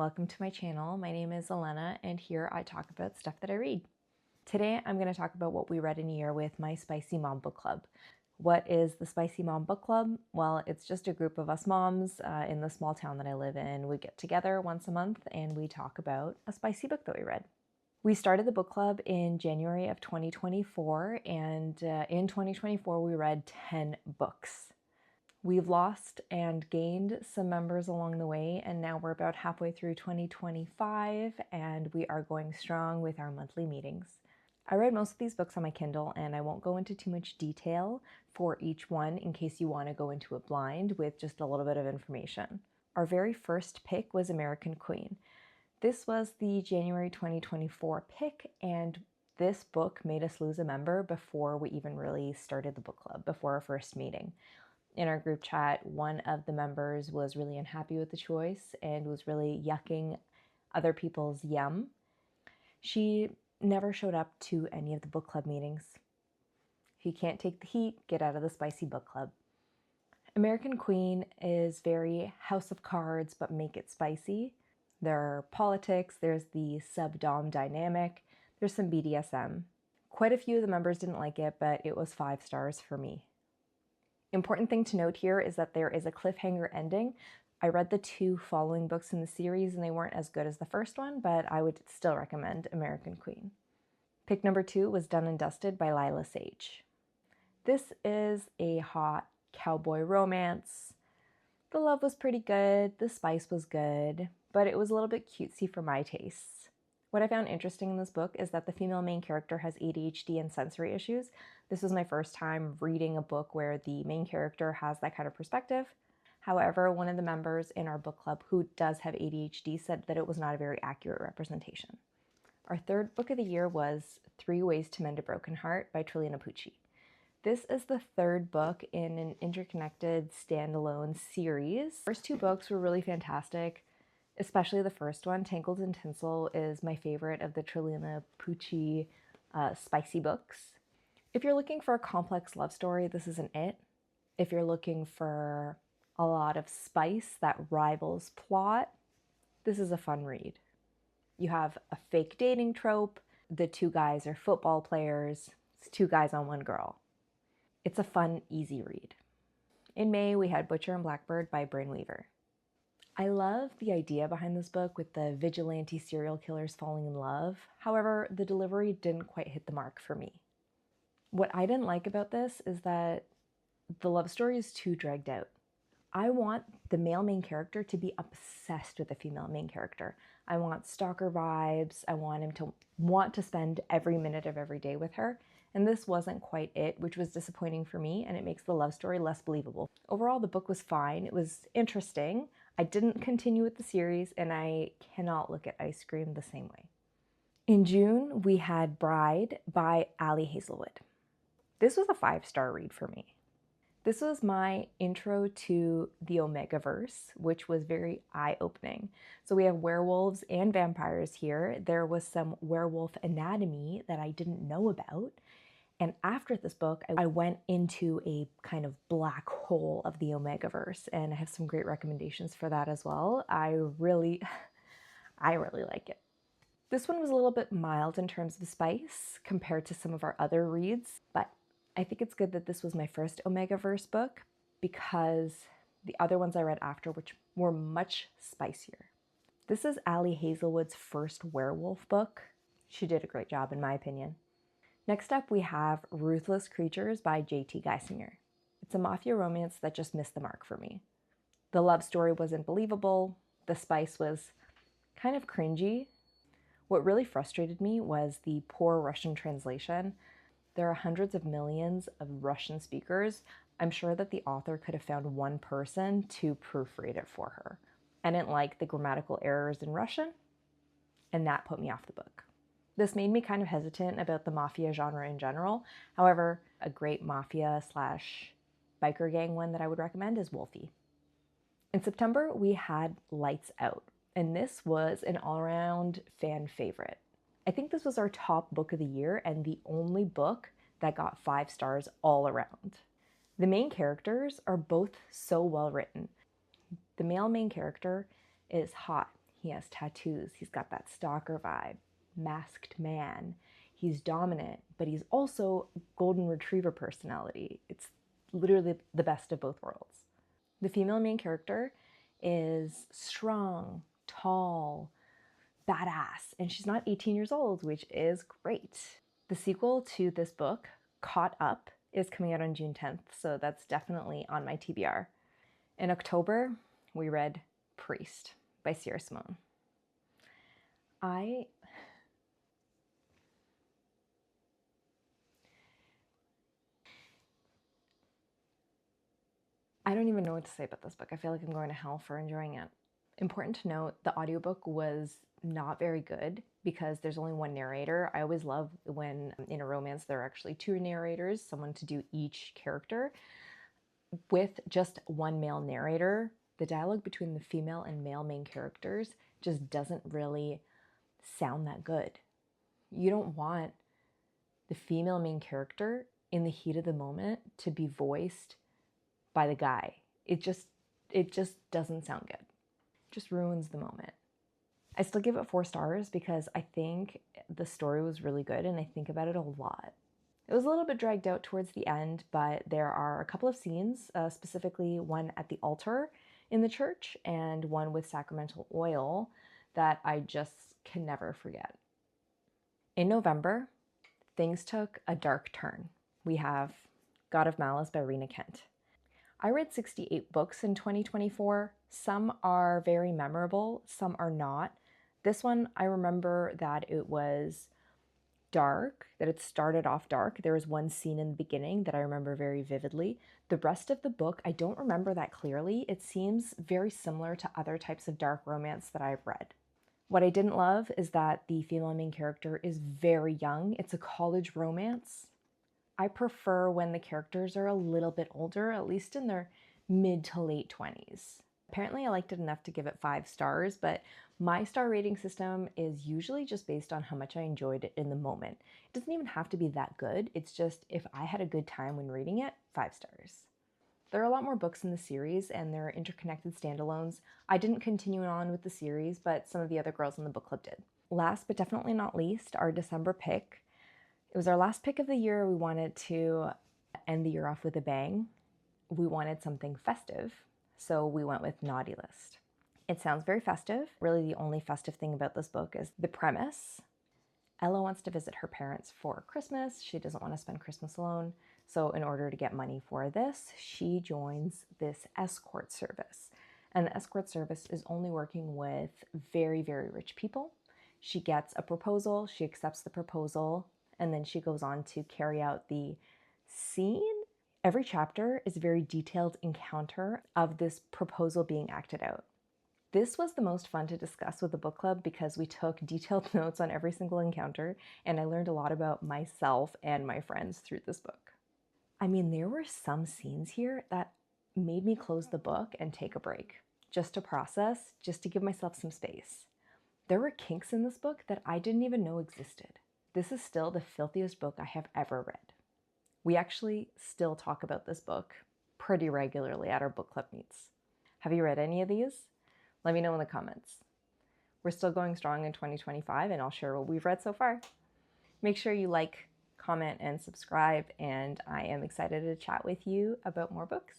welcome to my channel. My name is Elena and here I talk about stuff that I read. Today I'm going to talk about what we read in a year with my Spicy Mom Book Club. What is the Spicy Mom Book Club? Well, it's just a group of us moms in the small town that I live in. We get together once a month and we talk about a spicy book that we read. We started the book club in January of 2024 and in 2024 we read 10 books. We've lost and gained some members along the way, and now we're about halfway through 2025, and we are going strong with our monthly meetings. I read most of these books on my Kindle, and I won't go into too much detail for each one in case you want to go into it blind with just a little bit of information. Our very first pick was American Queen. This was the January 2024 pick, and this book made us lose a member before we even really started the book club, before our first meeting. In our group chat, one of the members was really unhappy with the choice and was really yucking other people's yum. She never showed up to any of the book club meetings. If you can't take the heat, get out of the spicy book club. American Queen is very House of Cards, but make it spicy. There are politics, there's the sub-dom dynamic, there's some BDSM. Quite a few of the members didn't like it, but it was 5 stars for me. Important thing to note here is that there is a cliffhanger ending. I read the 2 following books in the series and they weren't as good as the first one, but I would still recommend American Queen. Pick number 2 was Done and Dusted by Lyla Sage. This is a hot cowboy romance. The love was pretty good, the spice was good, but it was a little bit cutesy for my tastes. What I found interesting in this book is that the female main character has ADHD and sensory issues. This was my first time reading a book where the main character has that kind of perspective. However, one of the members in our book club who does have ADHD said that it was not a very accurate representation. Our third book of the year was 3 Ways to Mend a Broken Heart by Trillina Pucci. This is the 3rd book in an interconnected standalone series. The first 2 books were really fantastic. Especially the first one, Tangled in Tinsel, is my favorite of the Trillina Pucci spicy books. If you're looking for a complex love story, this isn't it. If you're looking for a lot of spice that rivals plot, this is a fun read. You have a fake dating trope. The 2 guys are football players. It's 2 guys on 1 girl. It's a fun, easy read. In May, we had Butcher and Blackbird by Brynne. I love the idea behind this book with the vigilante serial killers falling in love. However, the delivery didn't quite hit the mark for me. What I didn't like about this is that the love story is too dragged out. I want the male main character to be obsessed with the female main character. I want stalker vibes. I want him to want to spend every minute of every day with her. And this wasn't quite it, which was disappointing for me, and it makes the love story less believable. Overall, the book was fine. It was interesting. I didn't continue with the series, and I cannot look at ice cream the same way. In June, we had Bride by Hazelwood. This was a 5-star read for me. This was my intro to the Omegaverse, which was very eye-opening. So we have werewolves and vampires here. There was some werewolf anatomy that I didn't know about. And after this book, I went into a kind of black hole of the Omegaverse, and I have some great recommendations for that as well. I really like it. This one was a little bit mild in terms of spice compared to some of our other reads, but I think it's good that this was my first Omegaverse book because the other ones I read after, which were much spicier. This is Hazelwood's first werewolf book. She did a great job in my opinion. Next up, we have Ruthless Creatures by J.T. Geissinger. It's a mafia romance that just missed the mark for me. The love story wasn't believable. The spice was kind of cringy. What really frustrated me was the poor Russian translation. There are hundreds of millions of Russian speakers. I'm sure that the author could have found one person to proofread it for her. I didn't like the grammatical errors in Russian, and that put me off the book. This made me kind of hesitant about the mafia genre in general. However, a great mafia/biker gang one that I would recommend is Wolfie. In September, we had Lights Out, and this was an all-around fan favorite. I think this was our top book of the year and the only book that got 5 stars all around. The main characters are both so well written. The male main character is hot. He has tattoos. He's got that stalker vibe. Masked man. He's dominant, but he's also golden retriever personality. It's literally the best of both worlds. The female main character is strong, tall, badass, and she's not 18 years old, which is great. The sequel to this book, Caught Up, is coming out on June 10th, so that's definitely on my TBR. In October, we read Priest by Simone. I don't even know what to say about this book. I feel like I'm going to hell for enjoying it. Important to note, the audiobook was not very good because there's only one narrator. I always love when in a romance there are actually two narrators, someone to do each character. With just one male narrator, the dialogue between the female and male main characters just doesn't really sound that good. You don't want the female main character in the heat of the moment to be voiced by the guy. It just doesn't sound good. It just ruins the moment. I still give it 4 stars because I think the story was really good and I think about it a lot. It was a little bit dragged out towards the end, but there are a couple of scenes, specifically one at the altar in the church and one with sacramental oil, that I just can never forget. In November, things took a dark turn. We have God of Malice by Rina. I read 68 books in 2024. Some are very memorable, some are not. This one, I remember that it was dark, that it started off dark. There was one scene in the beginning that I remember very vividly. The rest of the book, I don't remember that clearly. It seems very similar to other types of dark romance that I've read. What I didn't love is that the female main character is very young. It's a college romance. I prefer when the characters are a little bit older, at least in their mid to late 20s. Apparently I liked it enough to give it 5 stars, but my star rating system is usually just based on how much I enjoyed it in the moment. It doesn't even have to be that good. It's just if I had a good time when reading it, 5 stars. There are a lot more books in the series and they're interconnected standalones. I didn't continue on with the series, but some of the other girls in the book club did. Last but definitely not least, our December pick. It was our last pick of the year. We wanted to end the year off with a bang. We wanted something festive, so we went with Naughty List. It sounds very festive. Really, the only festive thing about this book is the premise. Ella wants to visit her parents for Christmas. She doesn't want to spend Christmas alone. So in order to get money for this, she joins this escort service. And the escort service is only working with very, very rich people. She gets a proposal, she accepts the proposal, and then she goes on to carry out the scene. Every chapter is a very detailed encounter of this proposal being acted out. This was the most fun to discuss with the book club because we took detailed notes on every single encounter, and I learned a lot about myself and my friends through this book. I mean, there were some scenes here that made me close the book and take a break, just to process, just to give myself some space. There were kinks in this book that I didn't even know existed. This is still the filthiest book I have ever read. We actually still talk about this book pretty regularly at our book club meets. Have you read any of these? Let me know in the comments. We're still going strong in 2025 and I'll share what we've read so far. Make sure you like, comment, and subscribe, and I am excited to chat with you about more books.